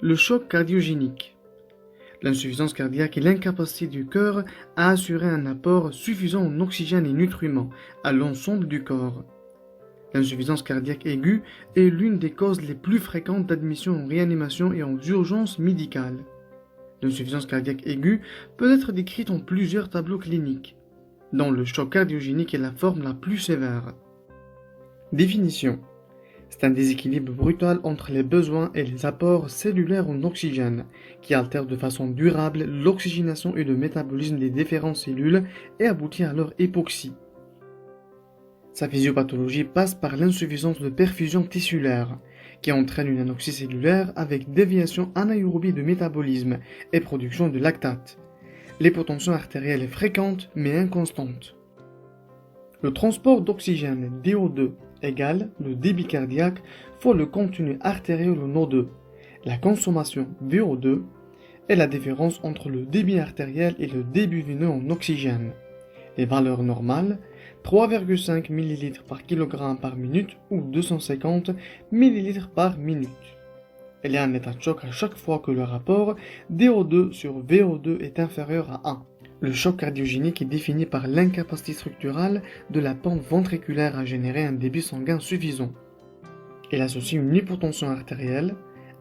Le choc cardiogénique. L'insuffisance cardiaque est l'incapacité du cœur à assurer un apport suffisant en oxygène et nutriments à l'ensemble du corps. L'insuffisance cardiaque aiguë est l'une des causes les plus fréquentes d'admission en réanimation et en urgence médicale. L'insuffisance cardiaque aiguë peut être décrite en plusieurs tableaux cliniques, dont le choc cardiogénique est la forme la plus sévère. Définition. C'est un déséquilibre brutal entre les besoins et les apports cellulaires en oxygène, qui altère de façon durable l'oxygénation et le métabolisme des différentes cellules et aboutit à leur hypoxie. Sa physiopathologie passe par l'insuffisance de perfusion tissulaire, qui entraîne une anoxie cellulaire avec déviation anaérobie de métabolisme et production de lactate. L'hypotension artérielle est fréquente mais inconstante. Le transport d'oxygène DO2 égale le débit cardiaque fois le contenu artériel en O2. La consommation VO2 est la différence entre le débit artériel et le débit veineux en oxygène. Les valeurs normales, 3,5 ml par kg par minute ou 250 ml par minute. Il y a un état de choc à chaque fois que le rapport DO2 sur VO2 est inférieur à 1. Le choc cardiogénique est défini par l'incapacité structurale de la pompe ventriculaire à générer un débit sanguin suffisant. Il associe une hypotension artérielle,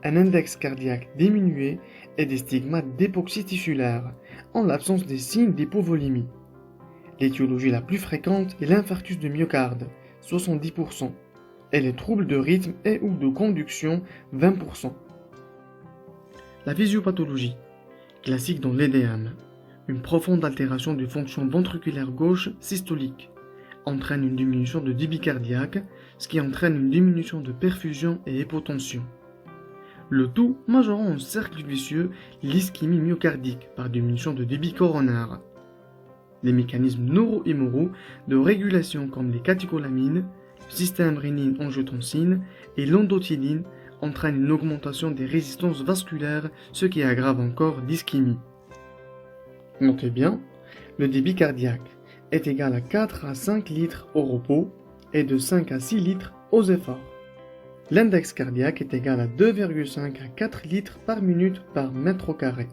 un index cardiaque diminué et des stigmates d'hypoxie tissulaire, en l'absence des signes d'hypovolémie. L'étiologie la plus fréquente est l'infarctus de myocarde, 70%, et les troubles de rythme et ou de conduction, 20%. La physiopathologie, classique dans l'EDM. Une profonde altération des fonctions ventriculaires gauche systolique entraîne une diminution de débit cardiaque, ce qui entraîne une diminution de perfusion et hypotension. Le tout majorant en cercle vicieux l'ischémie myocardique par diminution de débit coronaire. Les mécanismes neuro-hémoraux de régulation comme les catécholamines, le système rénine-angiotensine et l'endothéline entraînent une augmentation des résistances vasculaires, ce qui aggrave encore l'ischémie. Notez bien, le débit cardiaque est égal à 4 à 5 litres au repos et de 5 à 6 litres aux efforts. L'index cardiaque est égal à 2,5 à 4 litres par minute par mètre carré.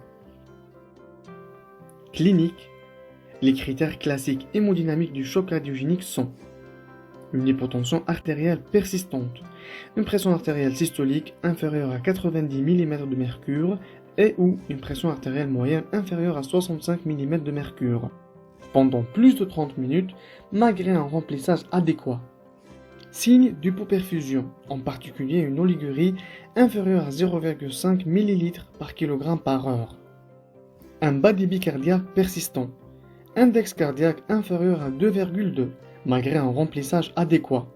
Clinique. Les critères classiques hémodynamiques du choc cardiogénique sont une hypotension artérielle persistante, une pression artérielle systolique inférieure à 90 mm de mercure et ou une pression artérielle moyenne inférieure à 65 mm de mercure, pendant plus de 30 minutes malgré un remplissage adéquat. Signe d'hypoperfusion, en particulier une oligurie inférieure à 0,5 ml par kg par heure. Un bas débit cardiaque persistant, index cardiaque inférieur à 2,2 malgré un remplissage adéquat.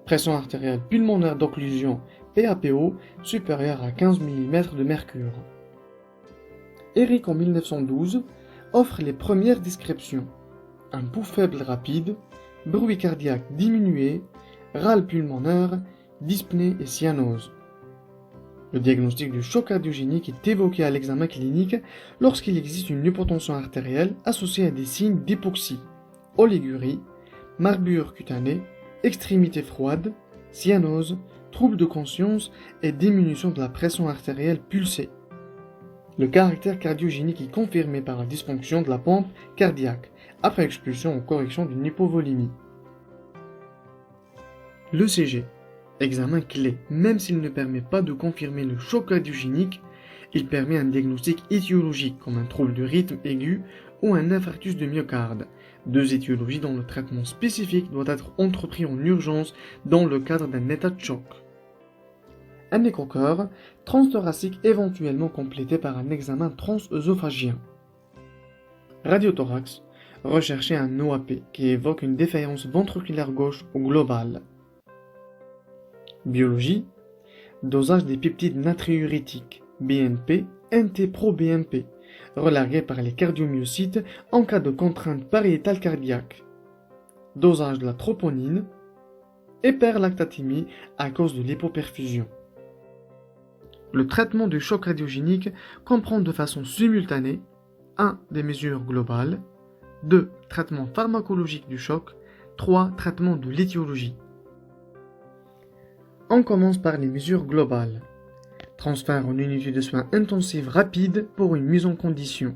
Pression artérielle pulmonaire d'occlusion PAPO supérieure à 15 mm de mercure. Eric en 1912 offre les premières descriptions. Un pouls faible rapide, bruit cardiaque diminué, râle pulmonaire, dyspnée et cyanose. Le diagnostic du choc cardiogénique est évoqué à l'examen clinique lorsqu'il existe une hypotension artérielle associée à des signes d'hypoxie, oligurie, marbrure cutanée, extrémité froide, cyanose, troubles de conscience et diminution de la pression artérielle pulsée. Le caractère cardiogénique est confirmé par la dysfonction de la pompe cardiaque, après expulsion ou correction d'une hypovolémie. L'ECG, examen clé, même s'il ne permet pas de confirmer le choc cardiogénique, il permet un diagnostic étiologique comme un trouble du rythme aigu ou un infarctus de myocarde, deux étiologies dont le traitement spécifique doit être entrepris en urgence dans le cadre d'un état de choc. Un échocœur transthoracique éventuellement complété par un examen transœsophagien. Radiothorax, rechercher un OAP qui évoque une défaillance ventriculaire gauche ou globale. Biologie, dosage des peptides natriurétiques, BNP, NT-proBNP, relargués par les cardiomyocytes en cas de contrainte pariétale cardiaque. Dosage de la troponine, hyperlactatémie à cause de l'hypoperfusion. Le traitement du choc cardiogénique comprend de façon simultanée 1. Des mesures globales, 2. Traitement pharmacologique du choc, 3. Traitement de l'étiologie. On commence par les mesures globales. Transfert en unité de soins intensive rapide pour une mise en condition.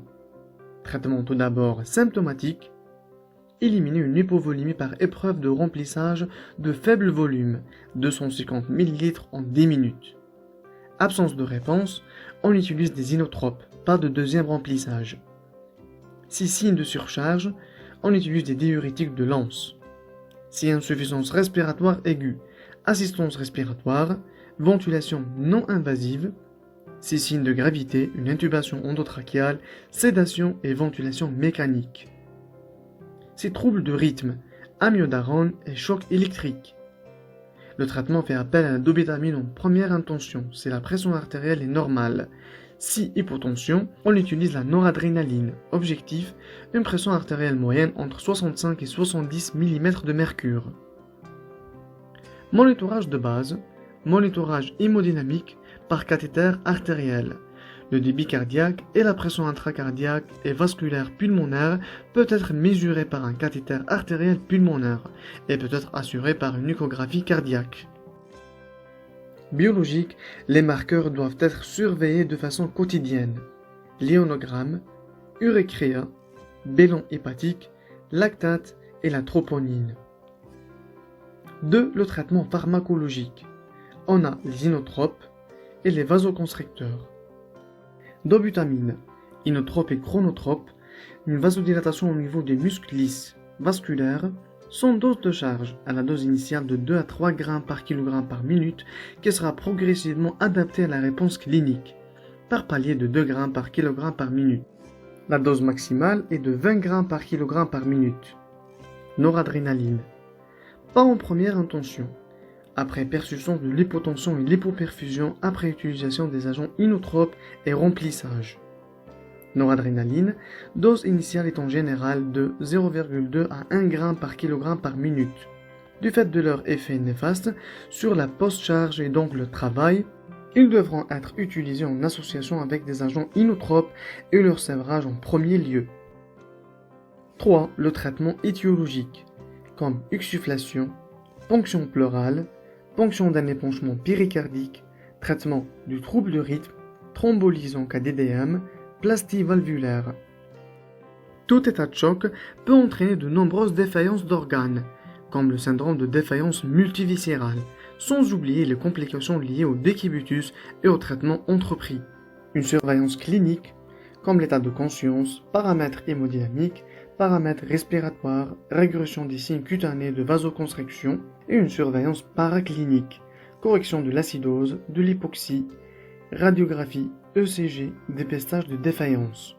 Traitement tout d'abord symptomatique. Éliminer une hypovolémie par épreuve de remplissage de faible volume, 250 ml en 10 minutes. Absence de réponse, on utilise des inotropes, pas de deuxième remplissage. Si signe de surcharge, on utilise des diurétiques de l'ANS. Si insuffisance respiratoire aiguë, assistance respiratoire, ventilation non invasive. Si signe de gravité, une intubation endotrachéale, sédation et ventilation mécanique. Si troubles de rythme, amiodarone et choc électrique. Le traitement fait appel à la dobutamine en première intention si la pression artérielle est normale. Si hypotension, on utilise la noradrénaline. Objectif, une pression artérielle moyenne entre 65 et 70 mm de mercure. Monitorage de base, monitorage hémodynamique par cathéter artériel. Le débit cardiaque et la pression intracardiaque et vasculaire pulmonaire peut être mesuré par un cathéter artériel pulmonaire et peut être assuré par une échographie cardiaque. Biologique, les marqueurs doivent être surveillés de façon quotidienne. L'ionogramme, urécréa, bilan hépatique, lactate et la troponine. 2. Le traitement pharmacologique. On a les inotropes et les vasoconstricteurs. Dobutamine, inotrope et chronotrope, une vasodilatation au niveau des muscles lisses, vasculaires, sans dose de charge à la dose initiale de 2 à 3 g par kg par minute qui sera progressivement adaptée à la réponse clinique, par palier de 2 g par kg par minute. La dose maximale est de 20 g par kg par minute. Noradrénaline, pas en première intention. Après persusion de l'hypotension et l'hypoperfusion après utilisation des agents inotropes et remplissage. Noradrénaline, dose initiale est en général de 0,2 à 1 g par kg par minute. Du fait de leur effet néfaste sur la post-charge et donc le travail, ils devront être utilisés en association avec des agents inotropes et leur sévrage en premier lieu. 3. Le traitement étiologique, comme exsufflation, ponction pleurale, ponction d'un épanchement péricardique, traitement du trouble de rythme, thrombolyse en cas d'EDM, plastie valvulaire. Tout état de choc peut entraîner de nombreuses défaillances d'organes, comme le syndrome de défaillance multiviscérale, sans oublier les complications liées au décubitus et au traitement entrepris. Une surveillance clinique, comme l'état de conscience, paramètres hémodynamiques, paramètres respiratoires, régression des signes cutanés de vasoconstriction et une surveillance paraclinique, correction de l'acidose, de l'hypoxie, radiographie, ECG, dépistage de défaillance.